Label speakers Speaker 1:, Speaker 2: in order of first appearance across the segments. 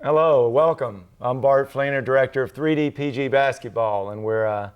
Speaker 1: Hello, welcome. I'm Bart Fleener, Director of 3D PG Basketball, and we're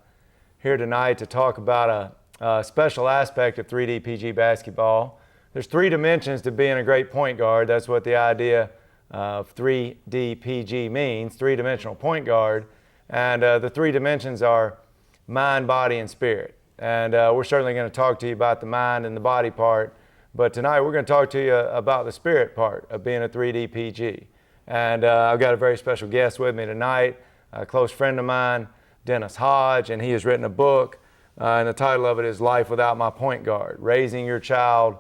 Speaker 1: here tonight to talk about a special aspect of 3D PG Basketball. There's three dimensions to being a great point guard. That's what the idea of 3D PG means, three-dimensional point guard. And the three dimensions are mind, body, and spirit. And we're certainly going to talk to you about the mind and the body part, but tonight we're going to talk to you about the spirit part of being a 3D PG. And I've got a very special guest with me tonight, a close friend of mine, Denis Hodge, and he has written a book, and the title of it is Life Without My Point Guard, Raising Your Child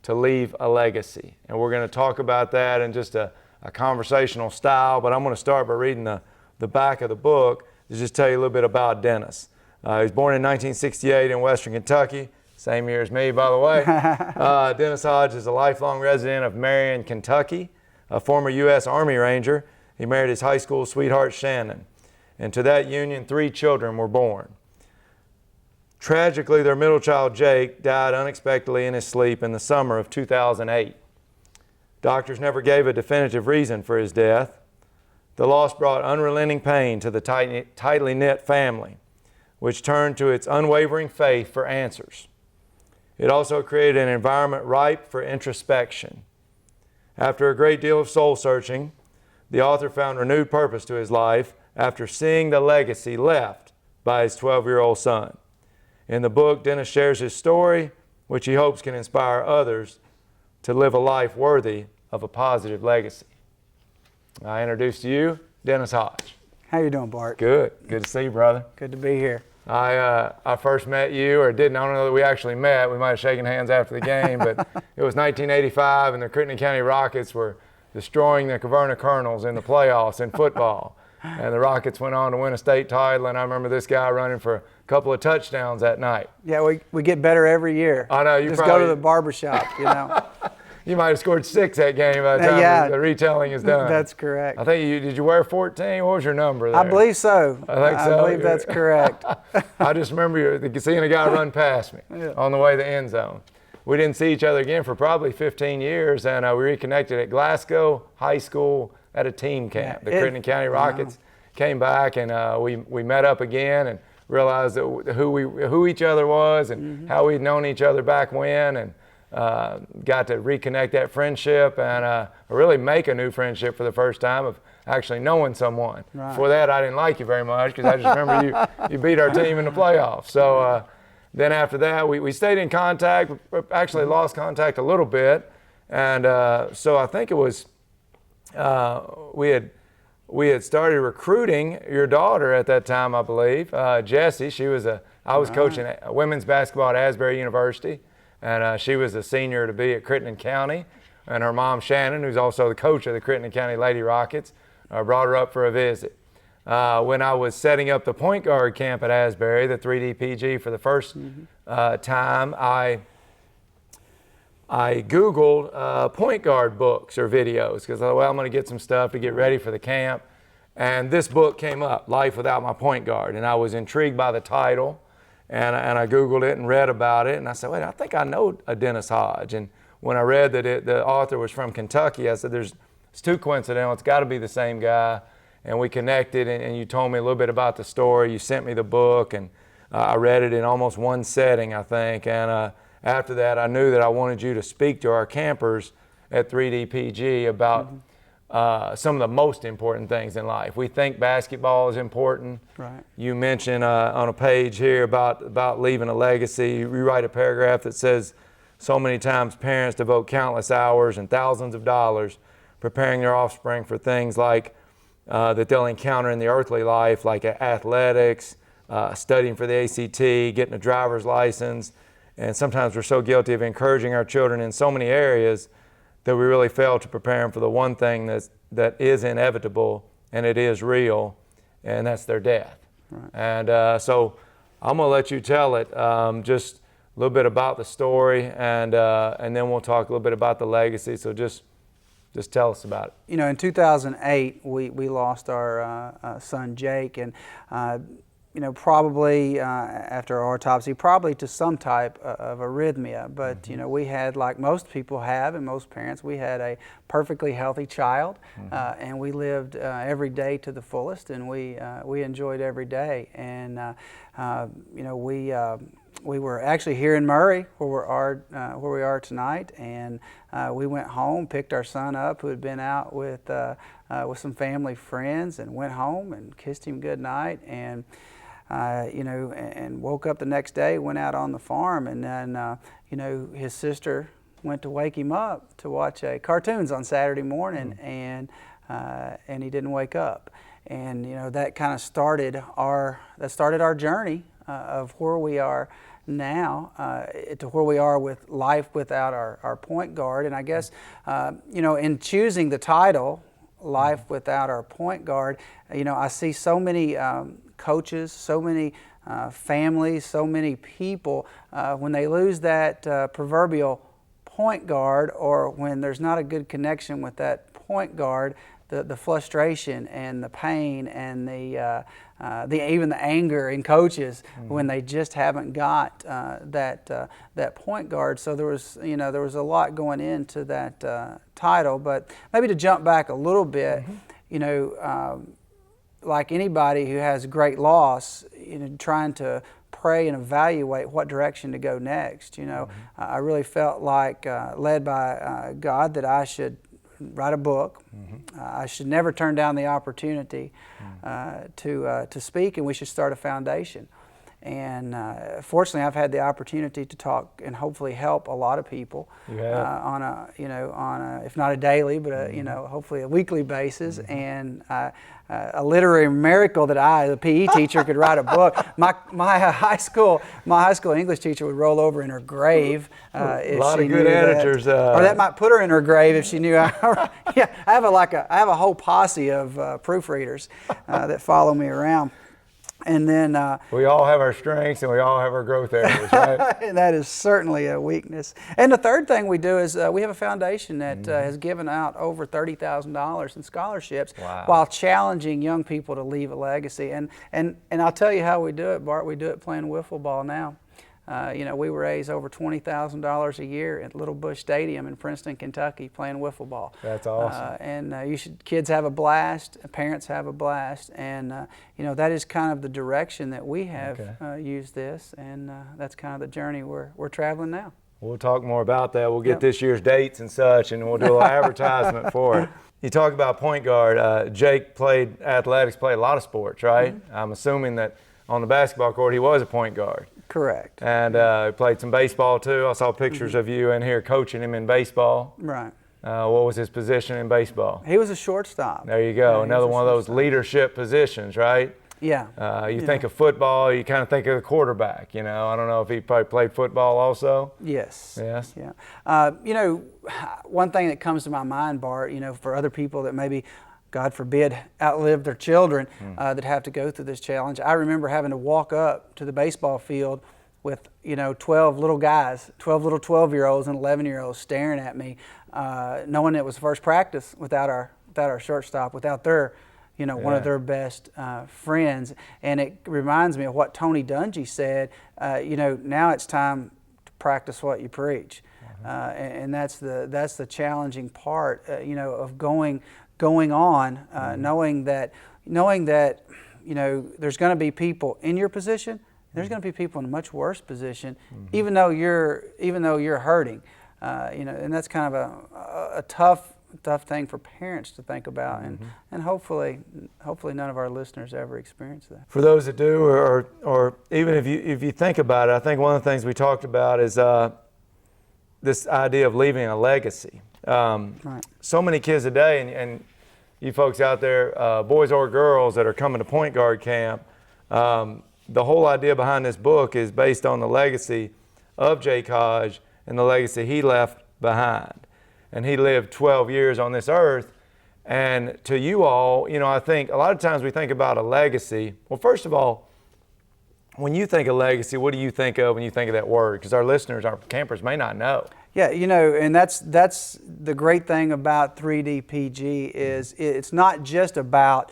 Speaker 1: to Leave a Legacy. And we're going to talk about that in just a conversational style, but I'm going to start by reading the back of the book to just tell you a little bit about Denis. He was born in 1968 in Western Kentucky, same year as me, by the way. Denis Hodge is a lifelong resident of Marion, Kentucky. A former U.S. Army Ranger. He married his high school sweetheart, Shannon. And to that union, 3 children were born. Tragically, their middle child, Jake, died unexpectedly in his sleep in the summer of 2008. Doctors never gave a definitive reason for his death. The loss brought unrelenting pain to the tightly knit family, which turned to its unwavering faith for answers. It also created an environment ripe for introspection. After a great deal of soul searching, the author found renewed purpose to his life after seeing the legacy left by his 12-year-old son. In the book, Denis shares his story, which he hopes can inspire others to live a life worthy of a positive legacy. I introduce to you Denis Hodge.
Speaker 2: How you doing, Bart?
Speaker 1: Good. Good to see you, brother.
Speaker 2: Good to be here.
Speaker 1: I first met you, or didn't, I don't know that we actually met. We might have shaken hands after the game, but it was 1985, and the Crittenden County Rockets were destroying the Caverna Colonels in the playoffs in football. And the Rockets went on to win a state title, and I remember this guy running for a couple of touchdowns that night.
Speaker 2: Yeah, we get better every year.
Speaker 1: I know. You
Speaker 2: just
Speaker 1: probably
Speaker 2: go to the barbershop, you know.
Speaker 1: You might have scored 6 that game by the time the retelling is done.
Speaker 2: That's correct.
Speaker 1: I think did you wear 14? What was your number there?
Speaker 2: I believe so.
Speaker 1: I think so.
Speaker 2: I believe that's correct.
Speaker 1: I just remember seeing a guy run past me on the way to the end zone. We didn't see each other again for probably 15 years, and we reconnected at Glasgow High School at a team camp. The Crittenden County Rockets came back, and we met up again and realized that who each other was and how we'd known each other back when, and got to reconnect that friendship and really make a new friendship for the first time of actually knowing someone.
Speaker 2: Right.
Speaker 1: Before that, I didn't like you very much because I just remember you beat our team in the playoffs. So then after that, we stayed in contact. We actually lost contact a little bit, and so I think it was we had started recruiting your daughter at that time, I believe. Jessie, I was coaching women's basketball at Asbury University. And she was a senior to be at Crittenden County. And her mom, Shannon, who's also the coach of the Crittenden County Lady Rockets, brought her up for a visit. When I was setting up the point guard camp at Asbury, the 3D PG, for the first time, I Googled point guard books or videos because I thought, well, I'm going to get some stuff to get ready for the camp. And this book came up, Life Without My Point Guard. And I was intrigued by the title. And I Googled it and read about it, and I said, wait, I think I know a Denis Hodge. And when I read that the author was from Kentucky, I said, it's too coincidental. It's got to be the same guy. And we connected, and you told me a little bit about the story. You sent me the book, and I read it in almost one setting, I think. And after that, I knew that I wanted you to speak to our campers at 3D PG about some of the most important things in life. We think basketball is important.
Speaker 2: Right.
Speaker 1: You mentioned on a page here about leaving a legacy. You write a paragraph that says, so many times parents devote countless hours and thousands of dollars preparing their offspring for things like that they'll encounter in the earthly life, like athletics, studying for the ACT, getting a driver's license. And sometimes we're so guilty of encouraging our children in so many areas that we really fail to prepare them for the one thing that is inevitable, and it is real, and that's their death.
Speaker 2: Right.
Speaker 1: And so I'm going to let you tell it, just a little bit about the story, and then we'll talk a little bit about the legacy. So just tell us about it.
Speaker 2: You know, in 2008, we lost our son Jake, and probably after our autopsy, probably to some type of arrhythmia. But we had, like most people have, and most parents, we had a perfectly healthy child, and we lived every day to the fullest, and we enjoyed every day. And we were actually here in Murray, where we are tonight, and we went home, picked our son up, who had been out with some family friends, and went home and kissed him goodnight, and and woke up the next day, went out on the farm, and then his sister went to wake him up to watch cartoons on Saturday morning, and he didn't wake up, and that kind of started our journey of where we are now to where we are with life without our point guard. And I guess in choosing the title Life Without Our Point Guard, I see so many coaches, so many families, so many people when they lose that proverbial point guard, or when there's not a good connection with that point guard, the frustration and the pain and even the anger in coaches when they just haven't got that point guard. So there was a lot going into that title. But maybe to jump back a little bit, like anybody who has great loss, trying to pray and evaluate what direction to go next. I really felt like led by God that I should write a book. I should never turn down the opportunity to speak, and we should start a foundation. And fortunately, I've had the opportunity to talk and hopefully help a lot of people on a if not a daily, but hopefully a weekly basis. And a literary miracle that the PE teacher, could write a book. My high school English teacher would roll over in her grave if
Speaker 1: a lot
Speaker 2: she
Speaker 1: of good
Speaker 2: knew
Speaker 1: editors,
Speaker 2: that, or that might put her in her grave if she knew. I have a whole posse of proofreaders that follow me around. And then
Speaker 1: we all have our strengths and we all have our growth areas, right?
Speaker 2: And that is certainly a weakness. And the third thing we do is we have a foundation that has given out over $30,000 in scholarships while challenging young people to leave a legacy. And I'll tell you how we do it, Bart. We do it playing wiffle ball now. We raise over $20,000 a year at Little Bush Stadium in Princeton, Kentucky, playing wiffle ball.
Speaker 1: That's awesome.
Speaker 2: And kids have a blast, parents have a blast, and that is kind of the direction that we have used this, and that's kind of the journey we're traveling now.
Speaker 1: We'll talk more about that. We'll get this year's dates and such, and we'll do a little advertisement for it. You talk about point guard. Jake played athletics, played a lot of sports, right? I'm assuming that on the basketball court he was a point guard.
Speaker 2: Correct.
Speaker 1: And he played some baseball too. I saw pictures of you in here coaching him in baseball.
Speaker 2: Right.
Speaker 1: What was his position in baseball?
Speaker 2: He was a shortstop.
Speaker 1: There you go. Another one of those leadership positions, right?
Speaker 2: Yeah.
Speaker 1: You think of football, you kind of think of the quarterback. I don't know if he probably played football also.
Speaker 2: Yes.
Speaker 1: Yes.
Speaker 2: Yeah. One thing that comes to my mind, Bart, for other people that maybe, God forbid, outlive their children that have to go through this challenge. I remember having to walk up to the baseball field with 12 little guys, 12 little 12-year-olds and 11-year-olds staring at me, knowing it was first practice without our shortstop, without their one of their best friends. And it reminds me of what Tony Dungy said. Now it's time to practice what you preach, and that's the challenging part. Of going on, knowing that there's going to be people in your position. There's going to be people in a much worse position, even though you're hurting. And that's kind of a tough thing for parents to think about, and hopefully none of our listeners ever experience that.
Speaker 1: For those that do, or even if you think about it, I think one of the things we talked about is this idea of leaving a legacy.
Speaker 2: Right.
Speaker 1: So many kids today, and you folks out there, boys or girls that are coming to point guard camp, the whole idea behind this book is based on the legacy of Jake Hodge and the legacy he left behind. And he lived 12 years on this earth. And to you all, I think a lot of times we think about a legacy. Well, first of all, when you think of legacy, what do you think of when you think of that word? Because our listeners, our campers may not know.
Speaker 2: Yeah, and that's the great thing about 3D-PG is it's not just about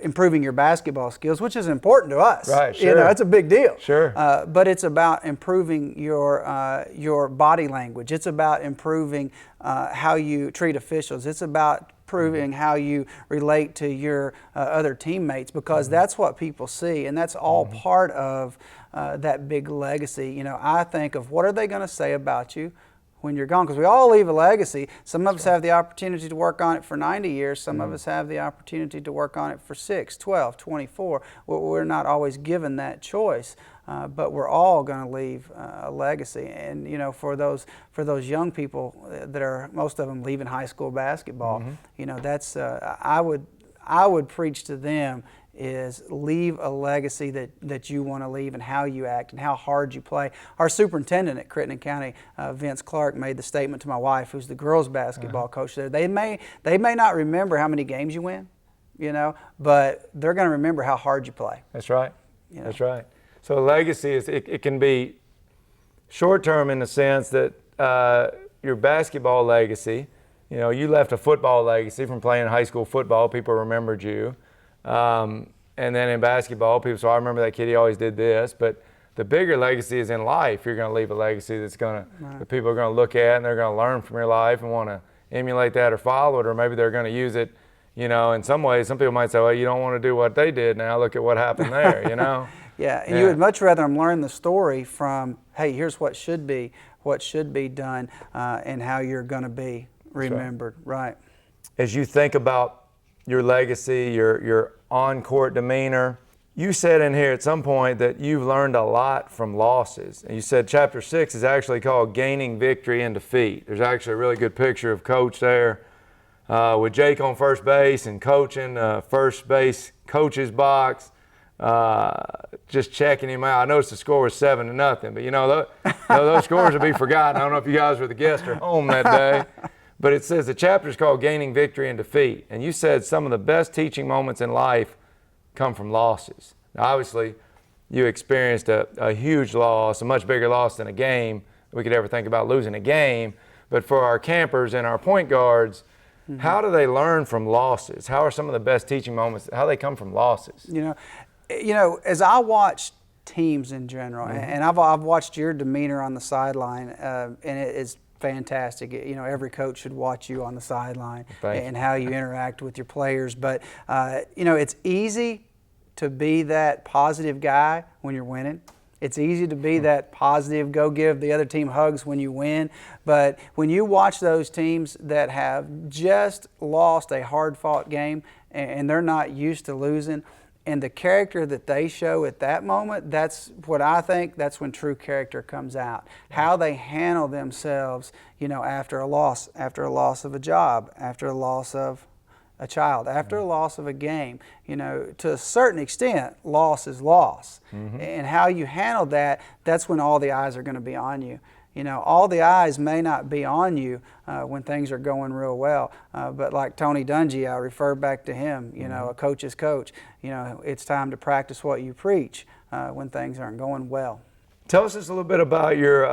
Speaker 2: improving your basketball skills, which is important to us.
Speaker 1: Right, sure.
Speaker 2: It's a big deal.
Speaker 1: Sure.
Speaker 2: But it's about improving your body language. It's about improving how you treat officials. It's about proving how you relate to your other teammates, because that's what people see, and that's all part of that big legacy. I think of what are they going to say about you when you're gone, because we all leave a legacy. Some of us have the opportunity to work on it for 90 years. Some of us have the opportunity to work on it for 6, 12, 24. We're not always given that choice, but we're all going to leave a legacy. And for those young people that are, most of them leaving high school basketball, that's I would preach to them is leave a legacy that you want to leave, and how you act and how hard you play. Our superintendent at Crittenden County, Vince Clark, made the statement to my wife, who's the girls basketball coach there. They may not remember how many games you win, but they're going to remember how hard you play.
Speaker 1: That's right. That's right. So legacy is it can be short term in the sense that your basketball legacy, you left a football legacy from playing high school football. People remembered you. And then in basketball, people say, I remember that kid, he always did this. But the bigger legacy is in life. You're going to leave a legacy that's that people are going to look at, and they're going to learn from your life and want to emulate that or follow it, or maybe they're going to use it, in some ways. Some people might say, well, you don't want to do what they did. Now look at what happened there,
Speaker 2: Yeah, and you would much rather them learn the story from, hey, here's what should be done, and how you're going to be remembered. Right.
Speaker 1: As you think about your legacy, your on-court demeanor, you said in here at some point that you've learned a lot from losses. And you said chapter 6 is actually called Gaining Victory in Defeat. There's actually a really good picture of Coach there with Jake on first base and coaching first base coach's box, just checking him out. I noticed the score was 7-0, but those scores will be forgotten. I don't know if you guys were the guest or home that day. But it says the chapter is called Gaining Victory and Defeat. And you said some of the best teaching moments in life come from losses. Now, obviously, you experienced a huge loss, a much bigger loss than a game. We could ever think about losing a game. But for our campers and our point guards, how do they learn from losses? How are some of the best teaching moments, how do they come from losses?
Speaker 2: As I watch teams in general, and I've watched your demeanor on the sideline, and it is fantastic. Every coach should watch you on the sideline and how you interact with your players. But, it's easy to be that positive guy when you're winning. It's easy to be that positive, go give the other team hugs when you win. But when you watch those teams that have just lost a hard-fought game and they're not used to losing, and the character that they show at that moment, that's what I think, that's when true character comes out. How they handle themselves, after a loss of a job, after a loss of a child, after a loss of a game. To a certain extent, loss is loss. And how you handle that, that's when all the eyes are going to be on you. All the eyes may not be on you when things are going real well, but like Tony Dungy, I refer back to him, a coach's coach. It's time to practice what you preach when things aren't going well.
Speaker 1: Tell us just a little bit about your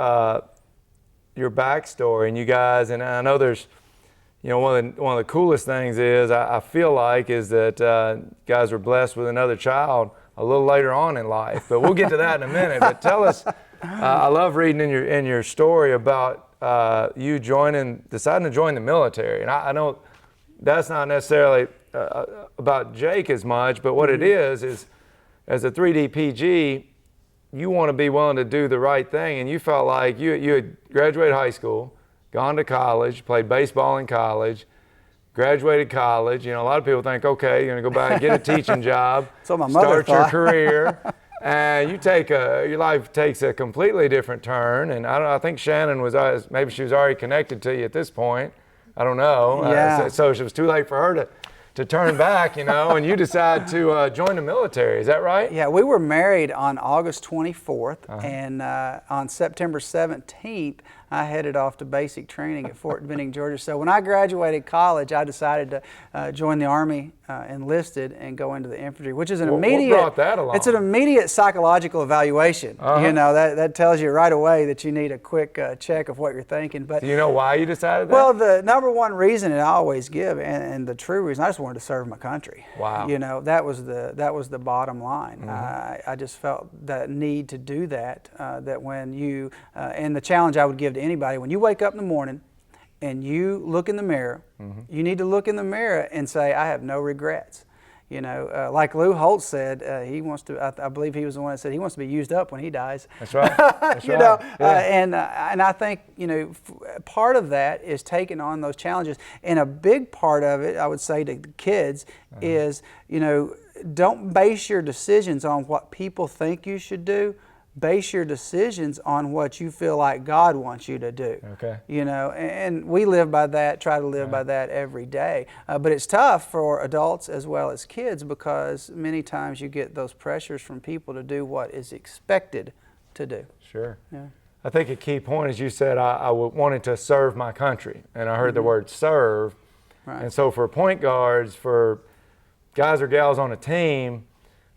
Speaker 1: backstory and you guys, and I know there's, one of the coolest things is, I feel like, is that guys were blessed with another child a little later on in life, but we'll get to that in a minute. But tell us, I love reading in your story about you deciding to join the military. And I know that's not necessarily about Jake as much, but what it is as a 3D PG, you want to be willing to do the right thing. And you felt like you had graduated high school, gone to college, played baseball in college, graduated college. A lot of people think, okay, you're going to go back and get a teaching job, start your career. And your life takes a completely different turn. And I think Shannon maybe she was already connected to you at this point. I don't know.
Speaker 2: Yeah.
Speaker 1: So it was too late for her to turn back, and you decide to join the military. Is that right?
Speaker 2: Yeah, we were married on August 24th, and on September 17th, I headed off to basic training at Fort Benning, Georgia. So when I graduated college, I decided to join the Army, enlisted, and go into the infantry, which is an immediate.
Speaker 1: What brought that along?
Speaker 2: It's an immediate psychological evaluation. You know, that tells you right away that you need a quick check of what you're thinking. But
Speaker 1: do you know why you decided that?
Speaker 2: Well, the number one reason that I always give, and the true reason, I just wanted to serve my country.
Speaker 1: Wow.
Speaker 2: You know, that was the bottom line. I just felt that need to do that. That when you and the challenge I would give to anybody, when you wake up in the morning and you look in the mirror, you need to look in the mirror and say, I have no regrets. You know, like Lou Holtz said, he wants to. I believe he was the one that said he wants to be used up when he dies.
Speaker 1: That's right. That's
Speaker 2: you
Speaker 1: right.
Speaker 2: know,
Speaker 1: Yeah.
Speaker 2: and I think, you know, part of that is taking on those challenges, and a big part of it, I would say to the kids, is, you know, don't base your decisions on what people think you should do. Base your decisions on what you feel like God wants you to do.
Speaker 1: Okay.
Speaker 2: You know, and we live by that, try to live by that every day. But it's tough for adults as well as kids, because many times you get those pressures from people to do what is expected to do.
Speaker 1: Sure.
Speaker 2: Yeah.
Speaker 1: I think a key point is you said I wanted to serve my country, and I heard the word serve.
Speaker 2: Right.
Speaker 1: And so for point guards, for guys or gals on a team,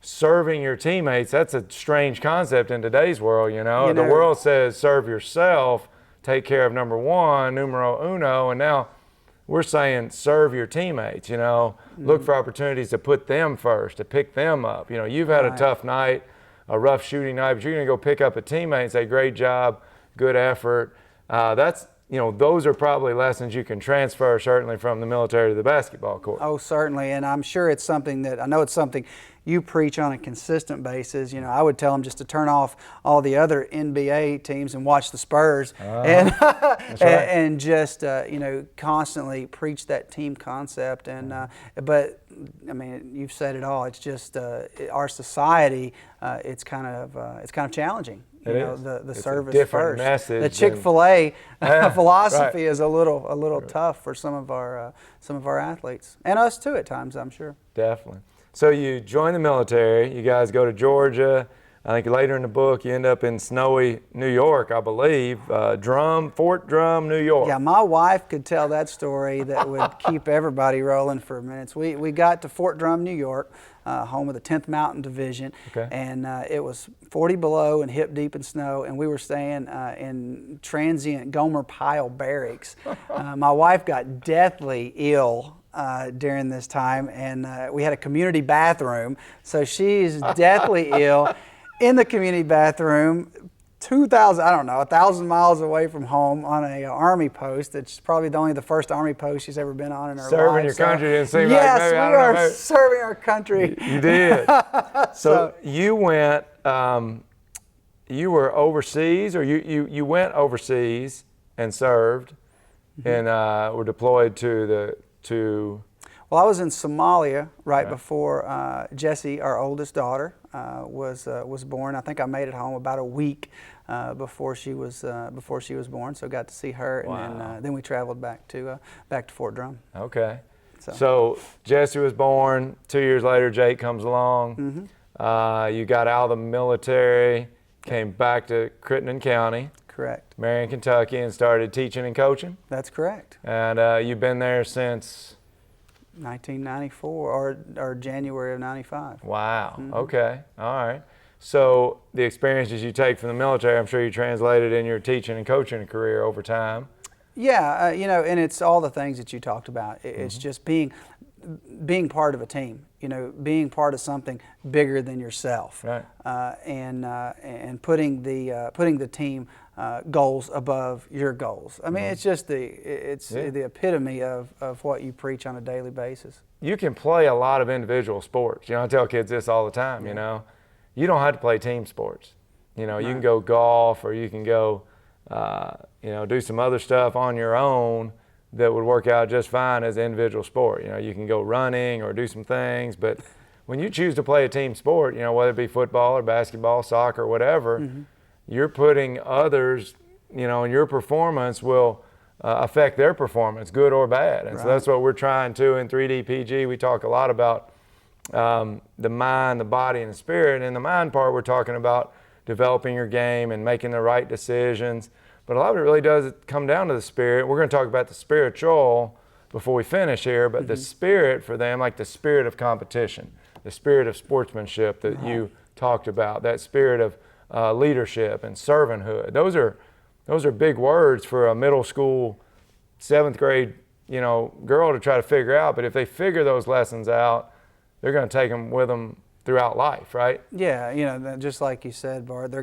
Speaker 1: serving your teammates, that's a strange concept in today's world, you know? The world says serve yourself, take care of number one, numero uno, and now we're saying serve your teammates, you know? Look for opportunities to put them first, to pick them up. You know, you've had a tough night, a rough shooting night, but you're going to go pick up a teammate and say, great job, good effort. That's, you know, those are probably lessons you can transfer certainly from the military to the basketball court.
Speaker 2: Oh, certainly, and I'm sure it's something that, I know it's something you preach on a consistent basis. You know, I would tell them just to turn off all the other NBA teams and watch the Spurs, and and just you know, constantly preach that team concept. And but I mean, you've said it all. It's just our society. It's kind of challenging. You know, the service
Speaker 1: different
Speaker 2: first.
Speaker 1: message.
Speaker 2: The Chick-fil-A philosophy
Speaker 1: right.
Speaker 2: is a little tough for some of our athletes, and us too at times, I'm sure.
Speaker 1: Definitely. So you join the military. You guys go to Georgia. I think later in the book you end up in snowy New York, I believe. Fort Drum, New York.
Speaker 2: Yeah, my wife could tell that story that would keep everybody rolling for minutes. We got to Fort Drum, New York, home of the 10th Mountain Division, and it was 40 below and hip deep in snow, and we were staying in transient Gomer Pyle barracks. My wife got deathly ill during this time, and we had a community bathroom, so she's deathly ill in the community bathroom, 1,000 miles away from home on a Army post. It's probably only the first Army post she's ever been on in her life.
Speaker 1: Serving your country didn't seem like
Speaker 2: yes,
Speaker 1: maybe,
Speaker 2: we
Speaker 1: I don't
Speaker 2: are
Speaker 1: know, maybe.
Speaker 2: serving our country.
Speaker 1: You did. So you went, you were overseas, or you went overseas and served, and were deployed to
Speaker 2: Well, I was in Somalia right before Jessie, our oldest daughter, was born. I think I made it home about a week before she was born, so got to see her, and then we traveled back to Fort Drum.
Speaker 1: Okay. So Jessie was born. 2 years later, Jake comes along. You got out of the military, came back to Crittenden County.
Speaker 2: Correct.
Speaker 1: Marion, Kentucky, and started teaching and coaching.
Speaker 2: That's correct.
Speaker 1: And you've been there since
Speaker 2: 1994 or January of 95.
Speaker 1: Wow. Okay. All right. So the experiences you take from the military, I'm sure you translated in your teaching and coaching career over time.
Speaker 2: Yeah, you know, and it's all the things that you talked about. It's just being part of a team. You know, being part of something bigger than yourself.
Speaker 1: Right.
Speaker 2: And putting the team goals above your goals. I mean, it's just the epitome of what you preach on a daily basis.
Speaker 1: You can play a lot of individual sports. You know, I tell kids this all the time, you know. You don't have to play team sports. You know, you can go golf, or you can go, you know, do some other stuff on your own that would work out just fine as an individual sport. You know, you can go running or do some things, but when you choose to play a team sport, you know, whether it be football or basketball, soccer, whatever, you're putting others, you know, and your performance will affect their performance, good or bad. And so that's what we're trying to in 3D PG. We talk a lot about the mind, the body, and the spirit. In the mind part, we're talking about developing your game and making the right decisions. But a lot of it really does come down to the spirit. We're going to talk about the spiritual before we finish here, but the spirit for them, like the spirit of competition, the spirit of sportsmanship that you talked about, that spirit of leadership and servanthood. Those are big words for a middle school, 7th grade, girl to try to figure out. But if they figure those lessons out, they're going to take them with them throughout life, right?
Speaker 2: Yeah, just like you said, Bart,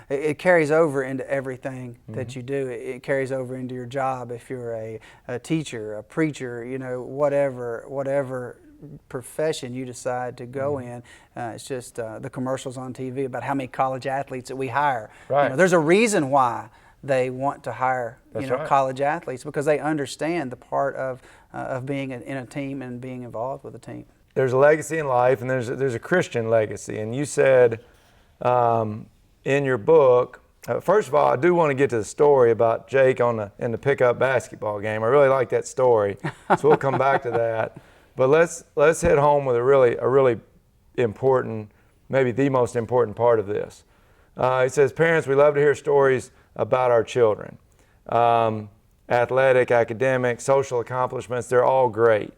Speaker 2: it carries over into everything that you do. It carries over into your job if you're a teacher, a preacher, whatever profession you decide to go in. It's just the commercials on TV about how many college athletes that we hire.
Speaker 1: Right.
Speaker 2: There's a reason why they want to hire
Speaker 1: Right.
Speaker 2: college athletes, because they understand the part of being in a team and being involved with a team.
Speaker 1: There's a legacy in life, and there's a Christian legacy. And you said in your book, first of all, I do want to get to the story about Jake in the pickup basketball game. I really like that story, so we'll come back to that. But let's hit home with a really important, maybe the most important part of this. He says, parents, we love to hear stories about our children. Athletic, academic, social accomplishments, they're all great.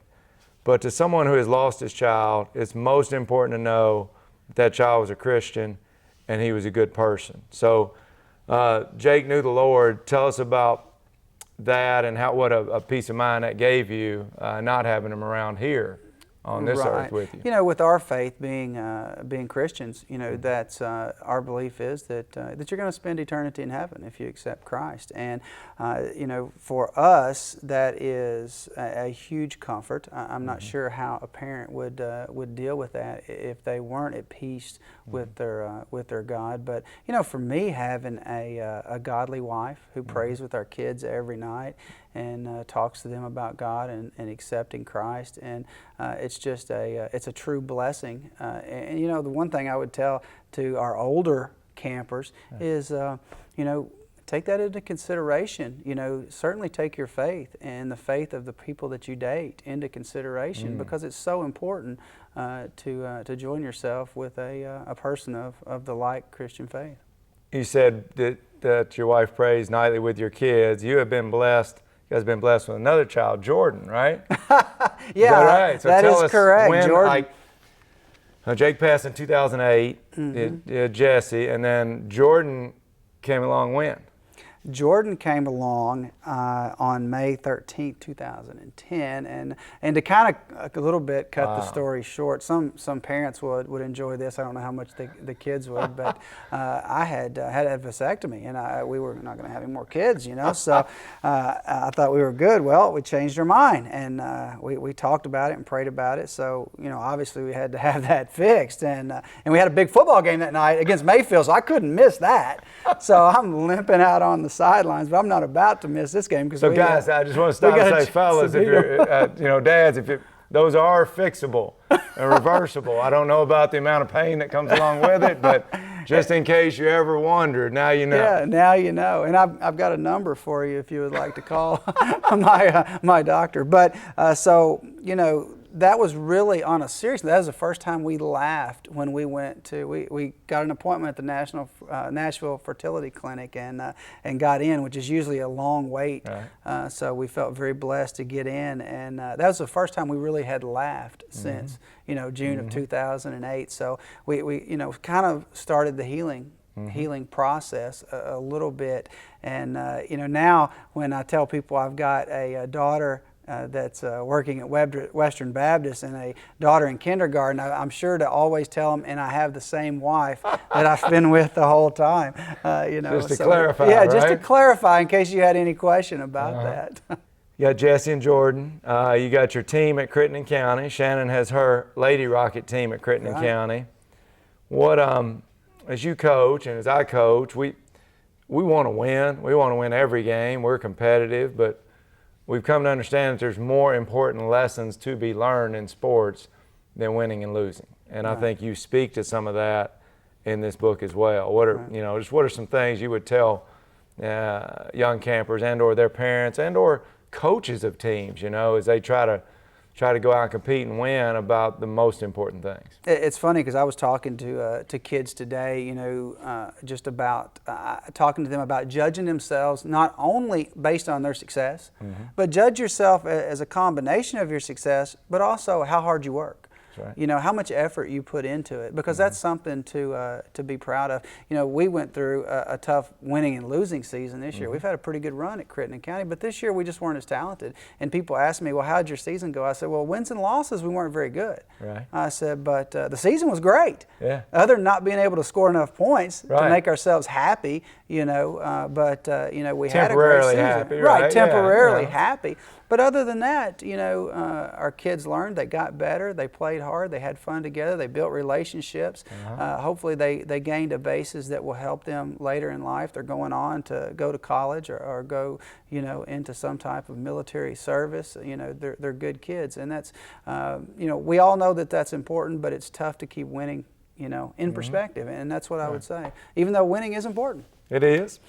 Speaker 1: But to someone who has lost his child, it's most important to know that child was a Christian and he was a good person. So Jake knew the Lord. Tell us about that and what a peace of mind that gave you, not having him around here on this earth with you.
Speaker 2: With our faith being Christians, that's our belief is that you're going to spend eternity in heaven if you accept Christ. And for us, that is a huge comfort. I'm not sure how a parent would deal with that if they weren't at peace with their God. But for me, having a godly wife who prays with our kids every night and talks to them about God and accepting Christ, and it's just it's a true blessing. And the one thing I would tell to our older campers is take that into consideration. Certainly take your faith and the faith of the people that you date into consideration, because it's so important to join yourself with a person of the like Christian faith.
Speaker 1: You said that your wife prays nightly with your kids. You have been blessed. You guys have been blessed with another child, Jordan, right?
Speaker 2: Yeah,
Speaker 1: is that right? So
Speaker 2: that
Speaker 1: tell
Speaker 2: is
Speaker 1: us
Speaker 2: correct.
Speaker 1: When,
Speaker 2: Jordan.
Speaker 1: Jake passed in 2008, Jesse, and then Jordan came along when?
Speaker 2: Jordan came along on May 13th, 2010, and to kind of a little bit cut the story short, some parents would enjoy this. I don't know how much the kids would, but I had a vasectomy, and we were not going to have any more kids, so I thought we were good. Well, we changed our mind, and we talked about it and prayed about it, so obviously we had to have that fixed, and we had a big football game that night against Mayfield, so I couldn't miss that. So I'm limping out on the sidelines, but I'm not about to miss this game.
Speaker 1: So guys, I just want to stop and say, fellas, if you're, dads, those are fixable and reversible. I don't know about the amount of pain that comes along with it, but just in case you ever wondered, now you know.
Speaker 2: Yeah, now you know. And I've got a number for you if you would like to call my doctor. But that was really on a serious. That was the first time we laughed when we went to. We got an appointment at the Nashville Fertility Clinic and got in, which is usually a long wait. Right. So we felt very blessed to get in, and that was the first time we really had laughed since June of 2008. So we kind of started the healing process a little bit, and now when I tell people I've got a daughter that's working at Western Baptist and a daughter in kindergarten, I'm sure to always tell them, and I have the same wife that I've been with the whole time.
Speaker 1: Just to clarify,
Speaker 2: yeah,
Speaker 1: right?
Speaker 2: just to clarify in case you had any question about that.
Speaker 1: You got Jesse and Jordan. You got your team at Crittenden County. Shannon has her Lady Rocket team at Crittenden County. What, as you coach and as I coach, we want to win. We want to win every game. We're competitive, but we've come to understand that there's more important lessons to be learned in sports than winning and losing. And I think you speak to some of that in this book as well. What are what are some things you would tell young campers and or their parents and or coaches of teams, as they try try to go out and compete and win about the most important things.
Speaker 2: It's funny because I was talking to kids today, just about talking to them about judging themselves not only based on their success, but judge yourself as a combination of your success, but also how hard you work.
Speaker 1: Right.
Speaker 2: How much effort you put into it, because that's something to be proud of. We went through a tough winning and losing season this year. We've had a pretty good run at Crittenden County, but this year we just weren't as talented. And people ask me, well, how'd your season go? I said, well, wins and losses, we weren't very good.
Speaker 1: Right.
Speaker 2: I said, but the season was great.
Speaker 1: Yeah.
Speaker 2: Other than not being able to score enough points
Speaker 1: Right.
Speaker 2: to make ourselves happy, we had a great
Speaker 1: Temporarily
Speaker 2: season.
Speaker 1: happy,
Speaker 2: Right,
Speaker 1: right?
Speaker 2: temporarily
Speaker 1: Yeah.
Speaker 2: happy. But other than that, our kids learned, they got better, they played hard, they had fun together, they built relationships. Hopefully they gained a basis that will help them later in life. They're going on to go to college or go, into some type of military service. They're good kids. And that's, we all know that that's important, but it's tough to keep winning, in perspective. And that's what I would say, even though winning is important.
Speaker 1: It is.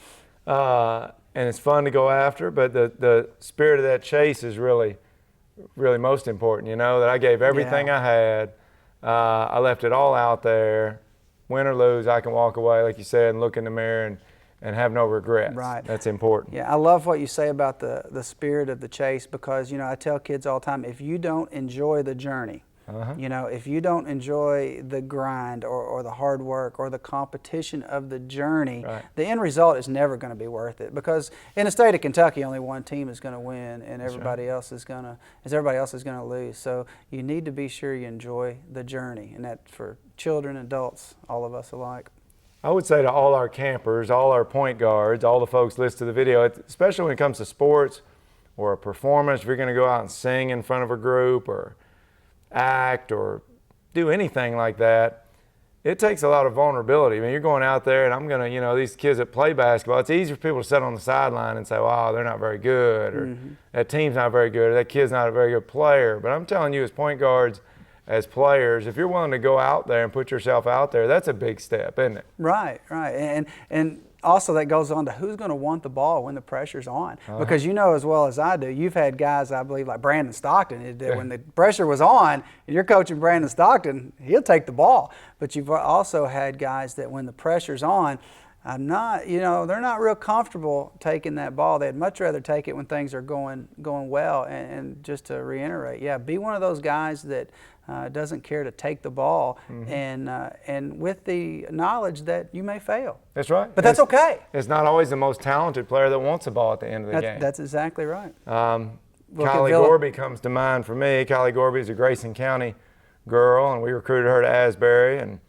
Speaker 1: And it's fun to go after, but the spirit of that chase is really most important, that I gave everything I had. I left it all out there. Win or lose, I can walk away, like you said, and look in the mirror and have no regrets.
Speaker 2: Right.
Speaker 1: That's important.
Speaker 2: Yeah, I love what you say about the spirit of the chase, because, I tell kids all the time, if you don't enjoy the journey, if you don't enjoy the grind or the hard work or the competition of the journey,
Speaker 1: Right.
Speaker 2: the end result is never going to be worth it. Because in the state of Kentucky, only one team is going to win, and everybody else is going to lose. So you need to be sure you enjoy the journey, and that's for children, adults, all of us alike.
Speaker 1: I would say to all our campers, all our point guards, all the folks listening to the video, especially when it comes to sports or a performance, if you're going to go out and sing in front of a group or act or do anything like that, it takes a lot of vulnerability. I mean, you're going out there, and I'm going to, these kids that play basketball, it's easy for people to sit on the sideline and say, wow, they're not very good, or that team's not very good, or that kid's not a very good player. But I'm telling you, as point guards, as players, if you're willing to go out there and put yourself out there, that's a big step, isn't it?
Speaker 2: Right. And also that goes on to who's going to want the ball when the pressure's on. Because as well as I do, you've had guys, I believe, like Brandon Stockton, that when the pressure was on, and you're coaching Brandon Stockton, he'll take the ball. But you've also had guys that when the pressure's on, they're not real comfortable taking that ball. They'd much rather take it when things are going well. And just to reiterate, be one of those guys that doesn't care to take the ball, and with the knowledge that you may fail.
Speaker 1: That's right.
Speaker 2: But that's okay.
Speaker 1: It's not always the most talented player that wants the ball at the end of the game.
Speaker 2: That's exactly right.
Speaker 1: Kylie Gorby comes to mind for me. Kylie Gorby is a Grayson County girl, and we recruited her to Asbury, and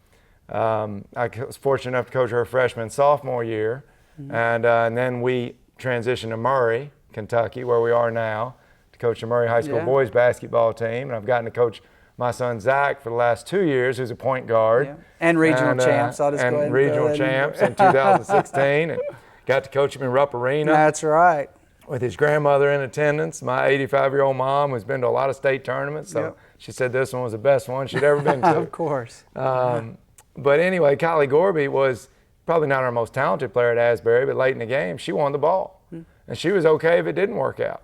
Speaker 1: I was fortunate enough to coach her freshman and sophomore year, and then we transitioned to Murray, Kentucky, where we are now, to coach the Murray High School boys basketball team, and I've gotten to coach my son Zach for the last 2 years, who's a point guard.
Speaker 2: And regional champs. I'll just go ahead and
Speaker 1: regional champs in 2016, and got to coach him in Rupp Arena.
Speaker 2: That's right.
Speaker 1: With his grandmother in attendance, my 85-year-old mom, who's been to a lot of state tournaments, so she said this one was the best one she'd ever been to.
Speaker 2: Of course.
Speaker 1: But anyway, Kylie Gorby was probably not our most talented player at Asbury, but late in the game, she won the ball. And she was okay if it didn't work out.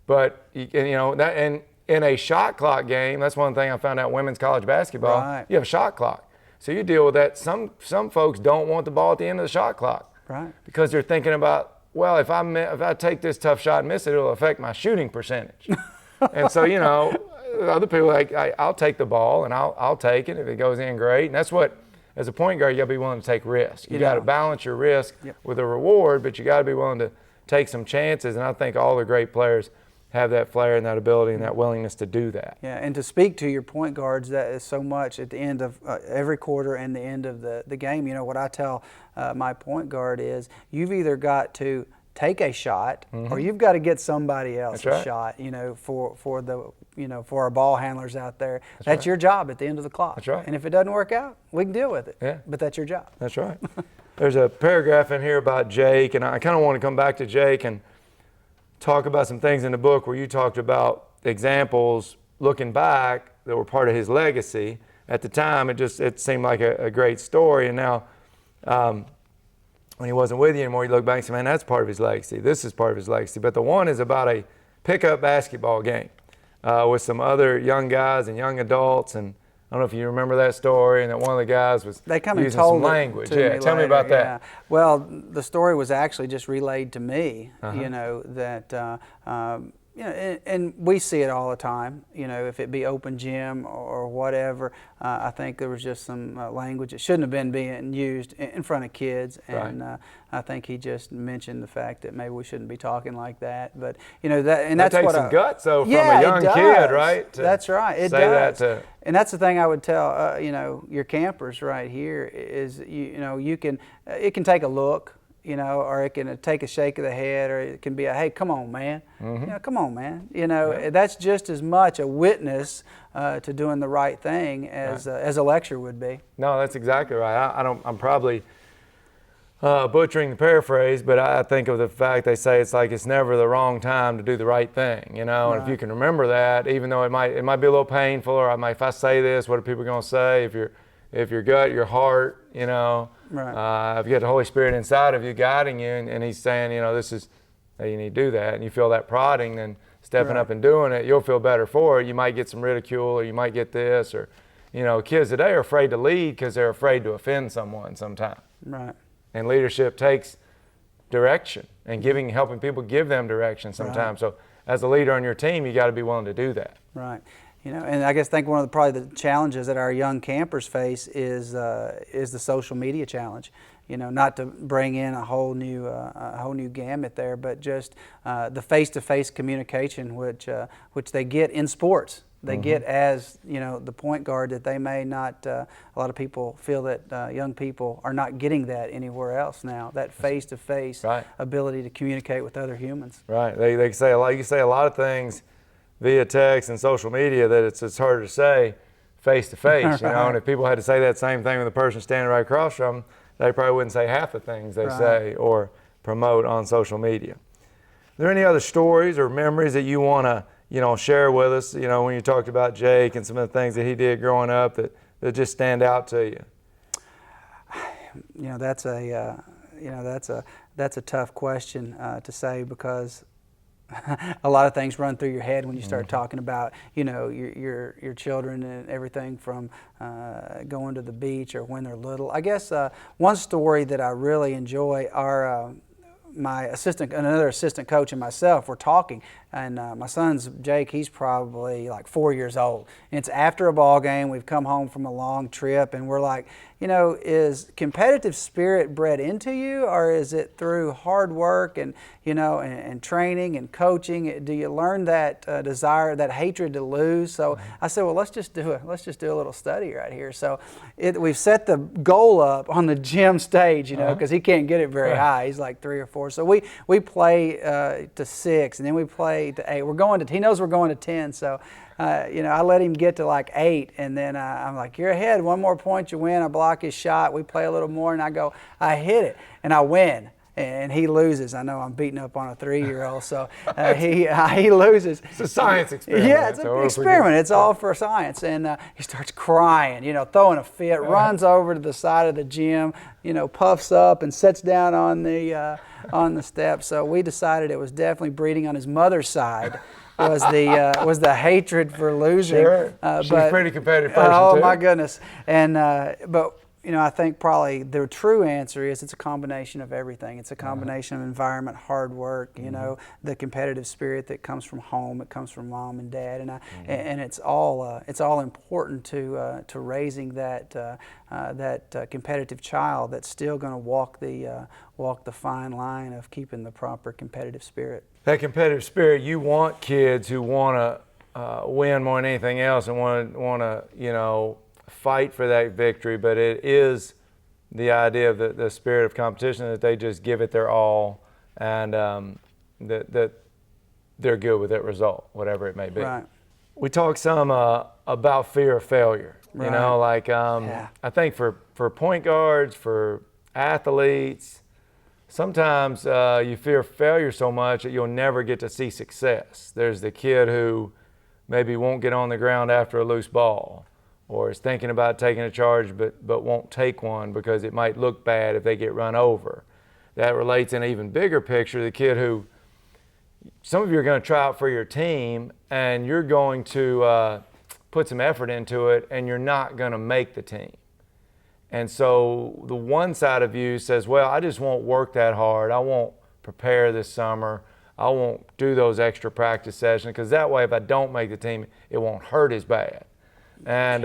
Speaker 1: But, in a shot clock game, that's one thing I found out in women's college basketball.
Speaker 2: Right.
Speaker 1: You have a shot clock. So you deal with that. Some folks don't want the ball at the end of the shot clock.
Speaker 2: Right.
Speaker 1: Because they're thinking about, well, if I take this tough shot and miss it, it'll affect my shooting percentage. And so, other people are like, I'll take the ball and I'll take it. If it goes in, great. And that's what, as a point guard, you got to be willing to take risks. You got to balance your risk with a reward, but you got to be willing to take some chances. And I think all the great players have that flair and that ability and that willingness to do that.
Speaker 2: Yeah, and to speak to your point guards, that is so much at the end of every quarter and the end of the game. What I tell my point guard is, you've either got to take a shot or you've got to get somebody else a shot, for our ball handlers out there. That's your job at the end of the clock.
Speaker 1: That's right.
Speaker 2: And if it doesn't work out, we can deal with it.
Speaker 1: Yeah.
Speaker 2: But that's your job.
Speaker 1: That's right. There's a paragraph in here about Jake, and I kind of want to come back to Jake and talk about some things in the book where you talked about examples looking back that were part of his legacy. At the time, it seemed like a great story, and now when he wasn't with you anymore, you look back and say, man, that's part of his legacy. This is part of his legacy. But the one is about a pickup basketball game with some other young guys and young adults, and I don't know if you remember that story, and that one of the guys was
Speaker 2: they come and
Speaker 1: using
Speaker 2: told
Speaker 1: some language.
Speaker 2: To
Speaker 1: Yeah,
Speaker 2: me
Speaker 1: tell me
Speaker 2: later,
Speaker 1: about that.
Speaker 2: yeah. Well, the story was actually just relayed to me.
Speaker 1: Uh-huh.
Speaker 2: You know that. You know, and we see it all the time. You know, if it be open gym or whatever, I think there was just some language that shouldn't have been being used in front of kids, and
Speaker 1: Right.
Speaker 2: I think he just mentioned the fact that maybe we shouldn't be talking like that. But you know
Speaker 1: That
Speaker 2: that's
Speaker 1: takes
Speaker 2: what
Speaker 1: some guts, though, from
Speaker 2: yeah,
Speaker 1: a young
Speaker 2: it does.
Speaker 1: kid, right?
Speaker 2: That's right. It
Speaker 1: say
Speaker 2: does.
Speaker 1: that to,
Speaker 2: and that's the thing I would tell you know, your campers right here is you know, you can it can take a look, you know, or it can take a shake of the head, or it can be a, hey, come on, man. You know, come on, man. You know,
Speaker 1: Yeah.
Speaker 2: that's just as much a witness to doing the right thing as a lecture would be.
Speaker 1: No, that's exactly right. I'm probably butchering the paraphrase, but I think of the fact they say it's like it's never the wrong time to do the right thing, you know. And if you can remember that, even though it might be a little painful, or if I say this, what are people going to say? If your gut, your heart, you know,
Speaker 2: Right.
Speaker 1: if you got the Holy Spirit inside of you guiding you, and He's saying, you know, this is you need to do that, and you feel that prodding, then stepping
Speaker 2: Right.
Speaker 1: up and doing it, you'll feel better for it. You might get some ridicule, or you might get this, or you know, kids today are afraid to lead because they're afraid to offend someone sometimes.
Speaker 2: Right.
Speaker 1: And leadership takes direction and helping people give them direction sometimes.
Speaker 2: Right.
Speaker 1: So as a leader on your team, you got to be willing to do that.
Speaker 2: Right. You know, and I guess one of probably the challenges that our young campers face is the social media challenge. You know, not to bring in a whole new gamut there, but just the face-to-face communication which they get in sports. They get as, you know, the point guard that they may not, a lot of people feel that young people are not getting that anywhere else now, that face-to-face
Speaker 1: Right.
Speaker 2: ability to communicate with other humans.
Speaker 1: Right. They say a lot. You can say a lot of things via text and social media that it's harder to say face to face. You know, and if people had to say that same thing with the person standing right across from them, they probably wouldn't say half the things they say or promote on social media. Are there any other stories or memories that you want to, you know, share with us? You know, when you talked about Jake and some of the things that he did growing up that just stand out to you.
Speaker 2: You know, that's a tough question to say, because a lot of things run through your head when you start talking about, you know, your children and everything from going to the beach or when they're little. I guess one story that I really enjoy are another assistant coach and myself were talking, and my son's Jake, he's probably like 4 years old, and it's after a ball game. We've come home from a long trip, and we're like, you know, is competitive spirit bred into you, or is it through hard work and, you know, and training and coaching? Do you learn that desire, that hatred to lose? So I said, well, let's just do a little study right here. So we've set the goal up on the gym stage, you know, because he can't get it very high. He's like 3 or 4. So we play to 6, and then we play to 8. He knows we're going to 10. So you know, I let him get to like 8, and then I'm like, you're ahead. 1 more point, you win. I block his shot. We play a little more, and I hit it, and I win. And he loses. I know I'm beating up on a 3-year-old, so he loses.
Speaker 1: It's a science experiment.
Speaker 2: Yeah, it's an experiment. It's all for science. And he starts crying, you know, throwing a fit, runs over to the side of the gym, you know, puffs up and sits down on the steps. So we decided it was definitely breeding on his mother's side. Was the hatred for losing?
Speaker 1: Sure. She's a pretty competitive person
Speaker 2: oh
Speaker 1: too.
Speaker 2: my goodness! And but you know, I think probably the true answer is it's a combination of everything. It's a combination of environment, hard work, you know, the competitive spirit that comes from home, it comes from mom and dad, and it's all important to raising that competitive child that's still going to walk the fine line of keeping the proper competitive spirit.
Speaker 1: That competitive spirit, you want kids who want to win more than anything else, and want to, you know, fight for that victory. But it is the idea of the spirit of competition, that they just give it their all, and that they're good with that result, whatever it may be.
Speaker 2: Right.
Speaker 1: We talked some about fear of failure.
Speaker 2: Right.
Speaker 1: You know, like I think for point guards, for athletes, sometimes you fear failure so much that you'll never get to see success. There's the kid who maybe won't get on the ground after a loose ball, or is thinking about taking a charge but won't take one because it might look bad if they get run over. That relates in an even bigger picture, the kid who some of you are going to try out for your team, and you're going to put some effort into it, and you're not going to make the team. And so the one side of you says, well, I just won't work that hard. I won't prepare this summer. I won't do those extra practice sessions, because that way if I don't make the team, it won't hurt as bad. And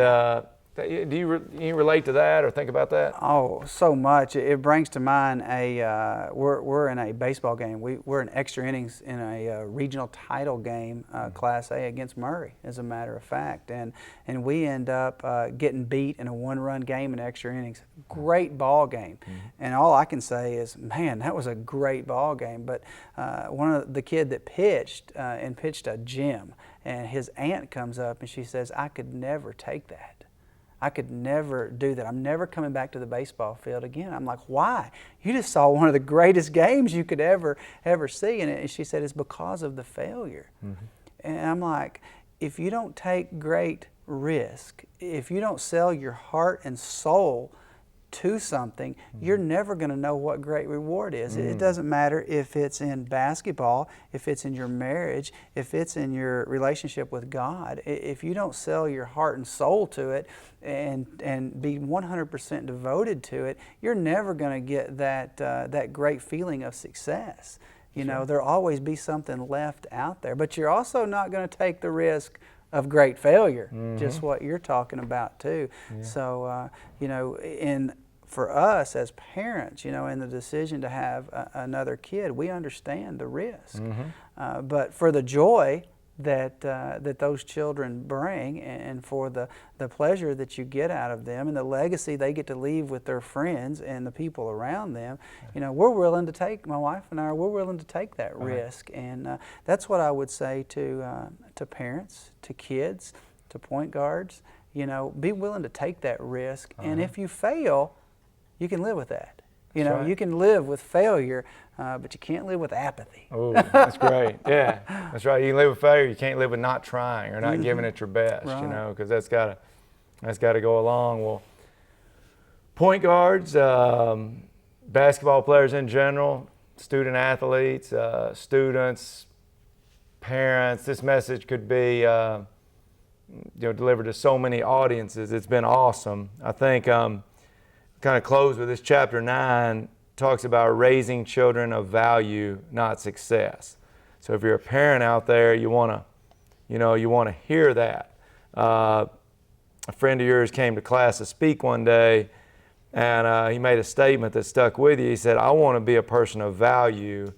Speaker 1: do you relate to that or think about that?
Speaker 2: Oh, so much. It brings to mind we're in a baseball game. We're in extra innings in a regional title game, Class A against Murray, as a matter of fact. And we end up getting beat in a one-run game in extra innings. Great ball game. And all I can say is, man, that was a great ball game. But one of the kid that pitched a gem, and his aunt comes up and she says, I could never take that. I could never do that. I'm never coming back to the baseball field again. I'm like, why? You just saw one of the greatest games you could ever see. And she said, it's because of the failure. And I'm like, if you don't take great risk, if you don't sell your heart and soul to something, you're never going to know what great reward is. It doesn't matter if it's in basketball, if it's in your marriage, if it's in your relationship with God. If you don't sell your heart and soul to it and be 100% devoted to it, you're never going to get that great feeling of success. You know, there'll always be something left out there. But you're also not going to take the risk of great failure, just what you're talking about too. So, you know, for us as parents, you know, in the decision to have another kid, we understand the risk. But for the joy that those children bring, and for the pleasure that you get out of them, and the legacy they get to leave with their friends and the people around them, you know, we're willing to take, my wife and I, we're willing to take that risk. And that's what I would say to parents, to kids, to point guards. You know, be willing to take that risk, and if you fail, you can live with that. You know, you can live with failure, but you can't live with apathy.
Speaker 1: Oh, that's great. Yeah, that's right. You can live with failure. You can't live with not trying or not giving it your best. You know, because that's got to go along. Well, point guards, basketball players in general, student athletes, students, parents. This message could be, you know, delivered to so many audiences. It's been awesome. I think kind of close with this. Chapter 9 talks about raising children of value, not success. So if you're a parent out there, you want to hear that. A friend of yours came to class to speak one day, and he made a statement that stuck with you. He said, I want to be a person of value,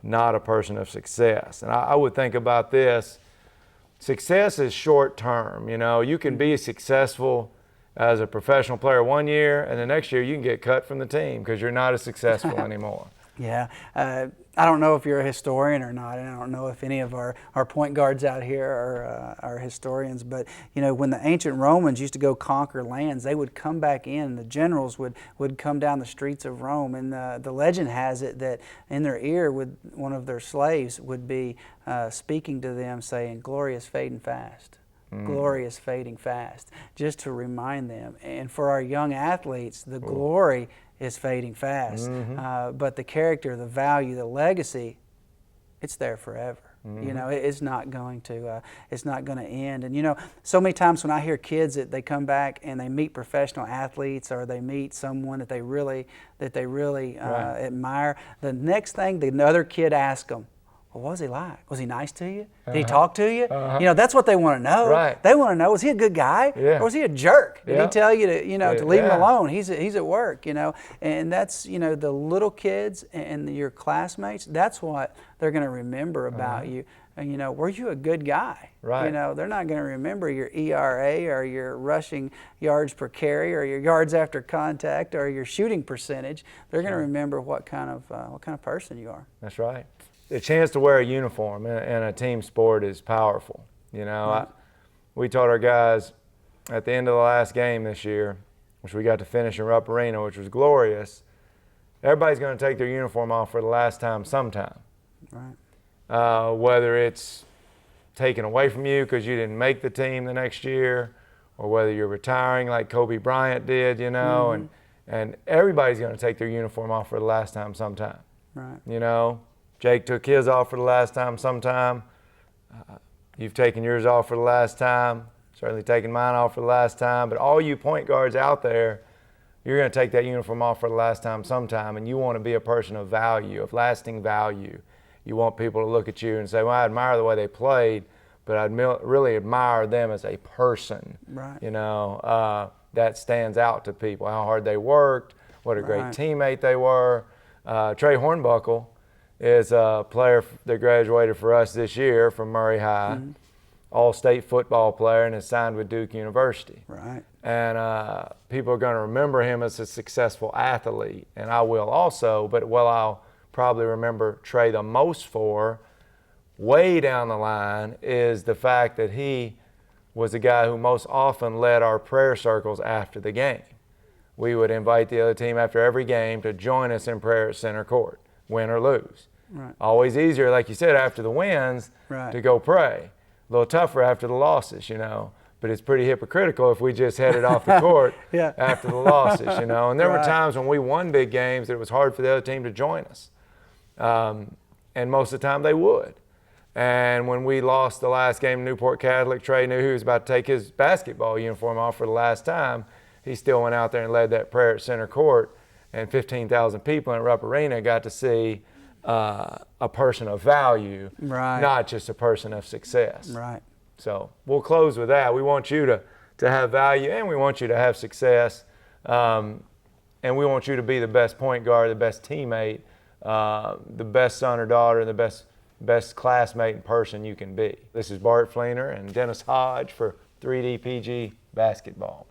Speaker 1: not a person of success. And I would think about this. Success is short term. You know, you can be successful as a professional player one year, and the next year you can get cut from the team because you're not as successful anymore.
Speaker 2: Yeah. I don't know if you're a historian or not, and I don't know if any of our point guards out here are historians, but you know, when the ancient Romans used to go conquer lands, they would come back in, the generals would come down the streets of Rome, and the legend has it that in their ear one of their slaves would be speaking to them saying, glory is fading fast. Glory is fading fast, just to remind them. And for our young athletes, the glory is fading fast, but the character, the value, the legacy, it's there forever. You know, it's not going to end. And you know, so many times when I hear kids that they come back and they meet professional athletes, or they meet someone that they really admire, the next thing the other kid asks them, well, what was he like? Was he nice to you? Did he talk to you? You know, that's what they want to know.
Speaker 1: Right.
Speaker 2: They want to know, was he a good guy?
Speaker 1: Yeah.
Speaker 2: Or was he a jerk? Did he tell you to, to leave him alone? He's at work, you know. And that's, you know, the little kids and your classmates, that's what they're going to remember about you. And, you know, were you a good guy?
Speaker 1: Right.
Speaker 2: You know, they're not going to remember your ERA or your rushing yards per carry or your yards after contact or your shooting percentage. They're going to remember what kind of person you are.
Speaker 1: That's right. The chance to wear a uniform in a team sport is powerful. You know, we taught our guys at the end of the last game this year, which we got to finish in Rupp Arena, which was glorious. Everybody's going to take their uniform off for the last time sometime.
Speaker 2: Right.
Speaker 1: Whether it's taken away from you because you didn't make the team the next year, or whether you're retiring like Kobe Bryant did, you know, and everybody's going to take their uniform off for the last time sometime.
Speaker 2: Right.
Speaker 1: You know, Jake took his off for the last time sometime. You've taken yours off for the last time. Certainly taken mine off for the last time. But all you point guards out there, you're going to take that uniform off for the last time sometime, and you want to be a person of value, of lasting value. You want people to look at you and say, well, I admire the way they played, but I really admire them as a person.
Speaker 2: Right.
Speaker 1: You know, that stands out to people, how hard they worked, what a great teammate they were. Trey Hornbuckle is a player that graduated for us this year from Murray High, all-state football player, and is signed with Duke University.
Speaker 2: Right.
Speaker 1: And people are going to remember him as a successful athlete, and I will also, but what I'll probably remember Trey the most for, way down the line, is the fact that he was the guy who most often led our prayer circles after the game. We would invite the other team after every game to join us in prayer at center court, win or lose.
Speaker 2: Right.
Speaker 1: Always easier, like you said, after the wins to go pray. A little tougher after the losses, you know. But it's pretty hypocritical if we just headed off the court after the losses, you know. And there were times when we won big games that it was hard for the other team to join us. And most of the time they would. And when we lost the last game in Newport Catholic, Trey knew he was about to take his basketball uniform off for the last time. He still went out there and led that prayer at center court, and 15,000 people in Rupp Arena got to see a person of value, not just a person of success.
Speaker 2: Right.
Speaker 1: So we'll close with that. We want you to have value, and we want you to have success, and we want you to be the best point guard, the best teammate, the best son or daughter, the best classmate and person you can be. This is Bart Fleener and Dennis Hodge for 3D PG Basketball.